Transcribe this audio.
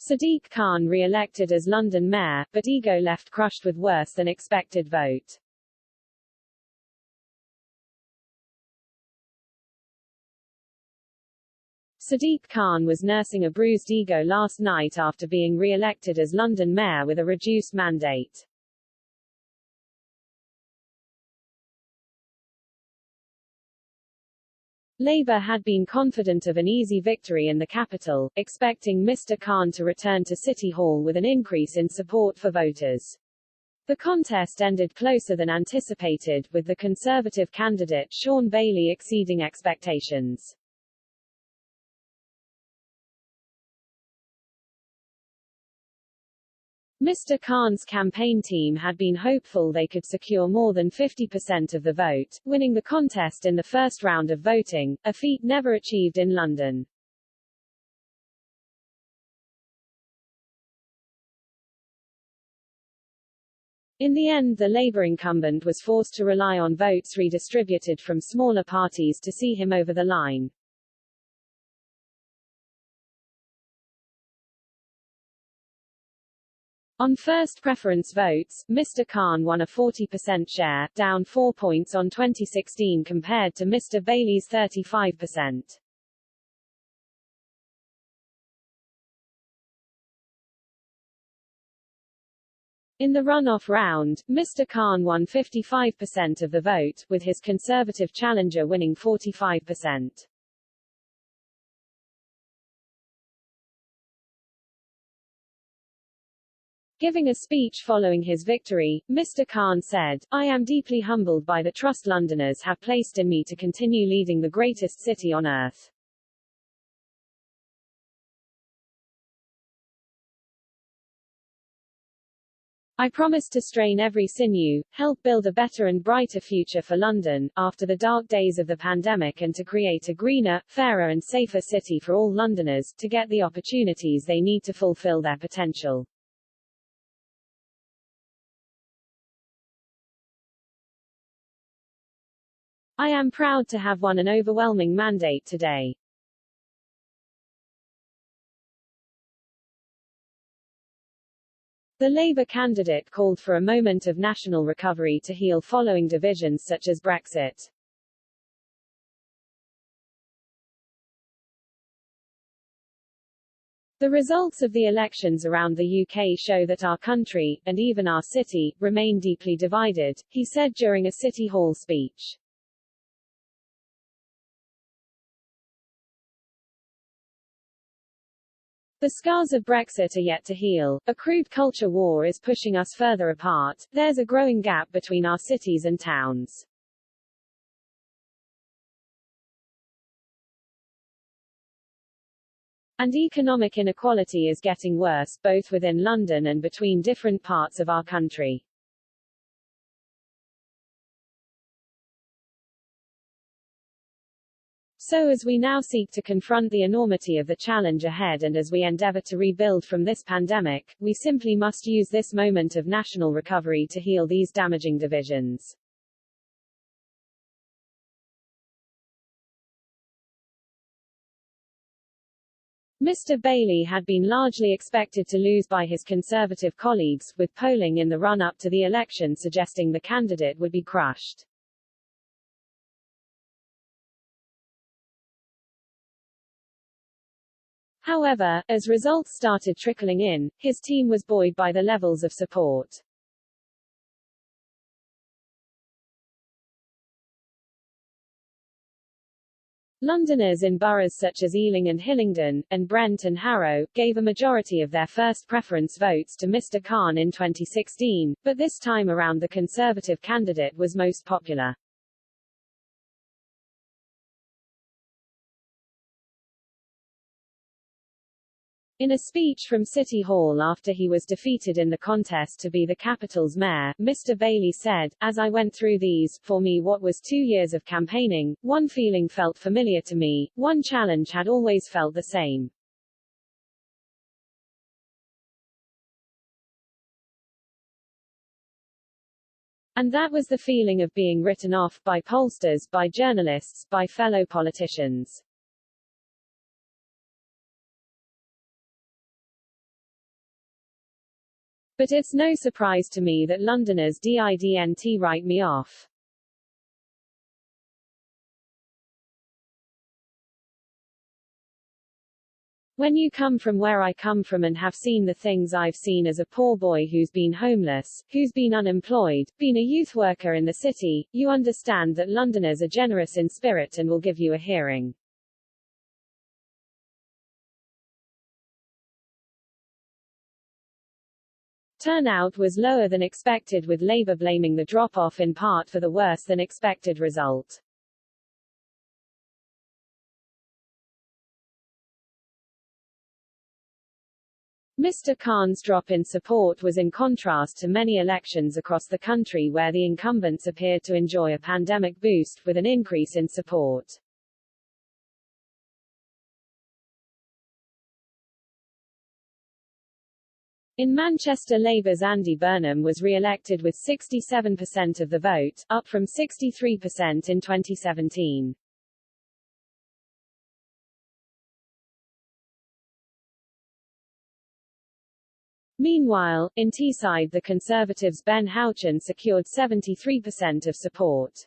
Sadiq Khan re-elected as London mayor, but ego left crushed with worse than expected vote. Sadiq Khan was nursing a bruised ego last night after being re-elected as London mayor with a reduced mandate. Labour had been confident of an easy victory in the capital, expecting Mr. Khan to return to City Hall with an increase in support for voters. The contest ended closer than anticipated, with the Conservative candidate Shaun Bailey exceeding expectations. Mr. Khan's campaign team had been hopeful they could secure more than 50% of the vote, winning the contest in the first round of voting, a feat never achieved in London. In the end, the Labour incumbent was forced to rely on votes redistributed from smaller parties to see him over the line. On first preference votes, Mr. Khan won a 40% share, down 4 points on 2016 compared to Mr. Bailey's 35%. In the runoff round, Mr. Khan won 55% of the vote, with his Conservative challenger winning 45%. Giving a speech following his victory, Mr. Khan said, "I am deeply humbled by the trust Londoners have placed in me to continue leading the greatest city on earth. I promise to strain every sinew, help build a better and brighter future for London, after the dark days of the pandemic, and to create a greener, fairer and safer city for all Londoners, to get the opportunities they need to fulfill their potential." I am proud to have won an overwhelming mandate today. The Labour candidate called for a moment of national recovery to heal following divisions such as Brexit. The results of the elections around the UK show that our country, and even our city, remain deeply divided, he said during a City Hall speech. The scars of Brexit are yet to heal. A crude culture war is pushing us further apart. There's a growing gap between our cities and towns. And economic inequality is getting worse, both within London and between different parts of our country. So as we now seek to confront the enormity of the challenge ahead and as we endeavour to rebuild from this pandemic, we simply must use this moment of national recovery to heal these damaging divisions. Mr. Bailey had been largely expected to lose by his Conservative colleagues, with polling in the run-up to the election suggesting the candidate would be crushed. However, as results started trickling in, his team was buoyed by the levels of support. Londoners in boroughs such as Ealing and Hillingdon, and Brent and Harrow, gave a majority of their first preference votes to Mr. Khan in 2016, but this time around the Conservative candidate was most popular. In a speech from City Hall after he was defeated in the contest to be the capital's mayor, Mr. Bailey said, "As I went through these, for me what was 2 years of campaigning, one feeling felt familiar to me, one challenge had always felt the same. And that was the feeling of being written off, by pollsters, by journalists, by fellow politicians. But it's no surprise to me that Londoners didn't write me off. When you come from where I come from and have seen the things I've seen as a poor boy who's been homeless, who's been unemployed, been a youth worker in the city, you understand that Londoners are generous in spirit and will give you a hearing. Turnout was lower than expected, with Labour blaming the drop-off in part for the worse-than-expected result. Mr. Khan's drop in support was in contrast to many elections across the country where the incumbents appeared to enjoy a pandemic boost, with an increase in support. In Manchester, Labour's Andy Burnham was re-elected with 67% of the vote, up from 63% in 2017. Meanwhile, in Teesside the Conservatives' Ben Houchen secured 73% of support.